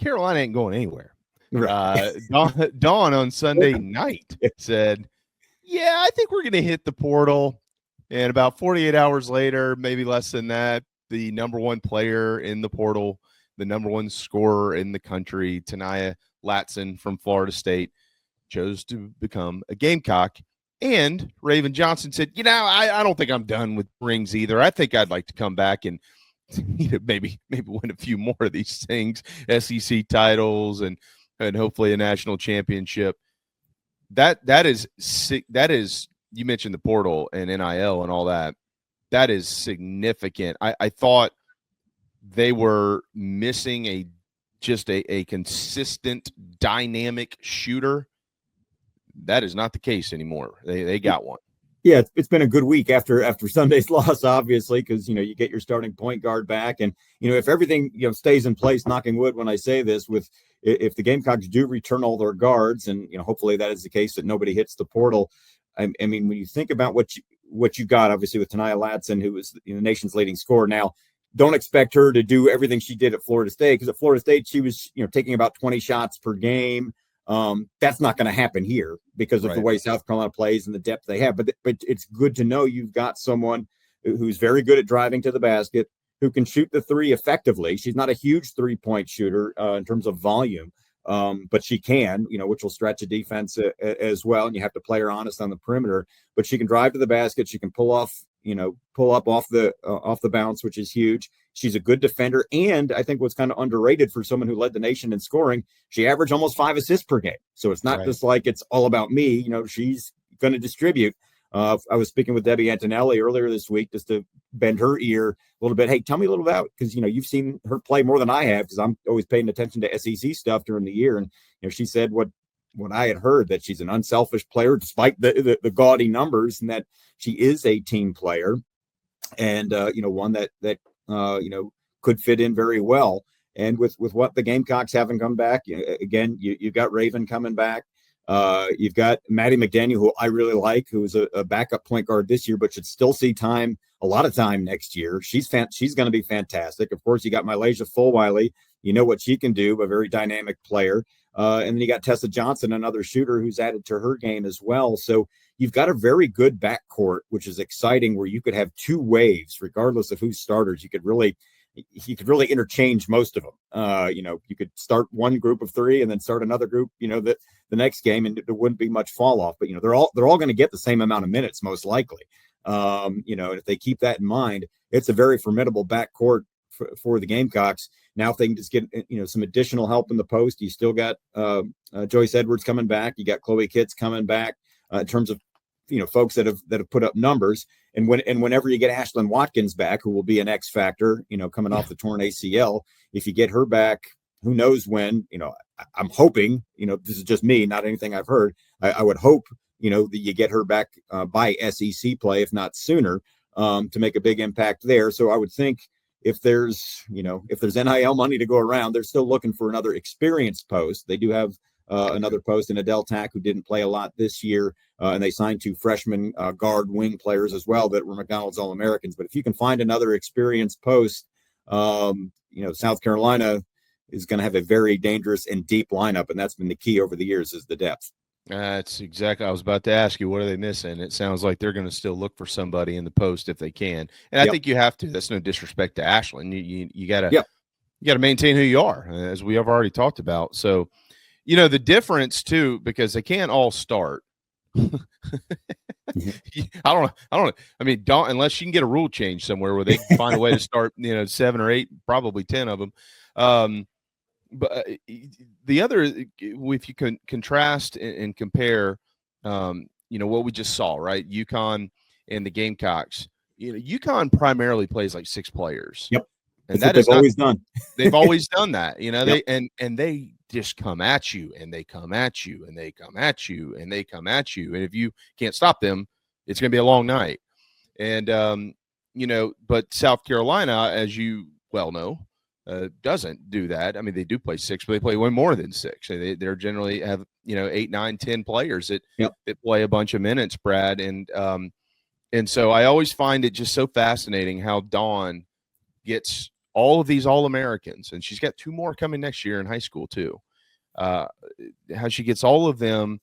Carolina ain't going anywhere. Right. Dawn on Sunday night said, yeah, I think we're going to hit the portal. And about 48 hours later, maybe less than that, the number one player in the portal, the number one scorer in the country, Ta'Niya Latson from Florida State, chose to become a Gamecock. And Raven Johnson said, I don't think I'm done with rings either. I think I'd like to come back and maybe win a few more of these things, SEC titles and hopefully a national championship. That is you mentioned the portal and NIL and all that. That is significant. I thought they were missing a consistent dynamic shooter. That is not the case anymore. They got one. Yeah, it's been a good week after Sunday's loss, obviously, because you get your starting point guard back, and if everything stays in place, knocking wood when I say this, if the Gamecocks do return all their guards, and hopefully that is the case, that nobody hits the portal. I mean, when you think about what you got, obviously with Ta'Niya Latson, who was the nation's leading scorer. Now, don't expect her to do everything she did at Florida State, because at Florida State she was taking about 20 shots per game. That's not going to happen here because of the way South Carolina plays and the depth they have. But it's good to know you've got someone who's very good at driving to the basket, who can shoot the three effectively. She's not a huge 3-point shooter in terms of volume, but she can, which will stretch a defense as well. And you have to play her honest on the perimeter. But she can drive to the basket. She can pull up off the bounce, which is huge. She's a good defender, and I think what's kind of underrated for someone who led the nation in scoring, she averaged almost 5 assists per game. So it's not just like it's all about me. She's going to distribute. I was speaking with Debbie Antonelli earlier this week just to bend her ear a little bit. Hey, tell me a little about, because you've seen her play more than I have, because I'm always paying attention to SEC stuff during the year, and she said what I had heard, that she's an unselfish player despite the gaudy numbers, and that she is a team player, and one that could fit in very well. And with what the Gamecocks haven't come back, again, you've got Raven coming back. You've got Maddie McDaniel, who I really like, who is a backup point guard this year, but should still see a lot of time next year. She's going to be fantastic. Of course, you got Mylasia Fulwiley. What she can do, a very dynamic player. And then you got Tessa Johnson, another shooter who's added to her game as well. So you've got a very good backcourt, which is exciting, where you could have two waves, regardless of who's starters. You could really interchange most of them. You could start one group of three and then start another group, the next game, and there wouldn't be much fall off. But they're all going to get the same amount of minutes, most likely. And if they keep that in mind, it's a very formidable backcourt for the Gamecocks. Now, if they can just get some additional help in the post, you still got Joyce Edwards coming back. You got Chloe Kitts coming back in terms of folks that have put up numbers. And whenever you get Ashlyn Watkins back, who will be an X factor, coming off the torn ACL, if you get her back, who knows when? I'm hoping. This is just me, not anything I've heard. I would hope that you get her back by SEC play, if not sooner, to make a big impact there. So I would think, if there's NIL money to go around, they're still looking for another experienced post. They do have another post in Adele Tack, who didn't play a lot this year, and they signed 2 freshman guard wing players as well that were McDonald's All-Americans. But if you can find another experienced post, South Carolina is going to have a very dangerous and deep lineup, and that's been the key over the years, is the depth. That's exactly. I was about to ask you, what are they missing? It sounds like they're going to still look for somebody in the post if they can, and I think you have to. That's no disrespect to Ashlyn. You got to maintain who you are, as we have already talked about. So, the difference too, because they can't all start. I don't. I mean, unless you can get a rule change somewhere where they can find a way to start, 7 or 8, probably 10 of them. But the other, if you can contrast and compare, what we just saw, right? UConn and the Gamecocks. UConn primarily plays like 6 players. Yep, and that's what they've always done. They've always done that. They just come at you, and they come at you, and they come at you, and they come at you, and if you can't stop them, it's going to be a long night. And but South Carolina, as you well know, doesn't do that. I mean, they do play 6, but they play way more than 6. They're generally have 8, 9, 10 players that play a bunch of minutes, Brad. And so I always find it just so fascinating how Dawn gets all of these All-Americans, and she's got 2 more coming next year in high school too. How she gets all of them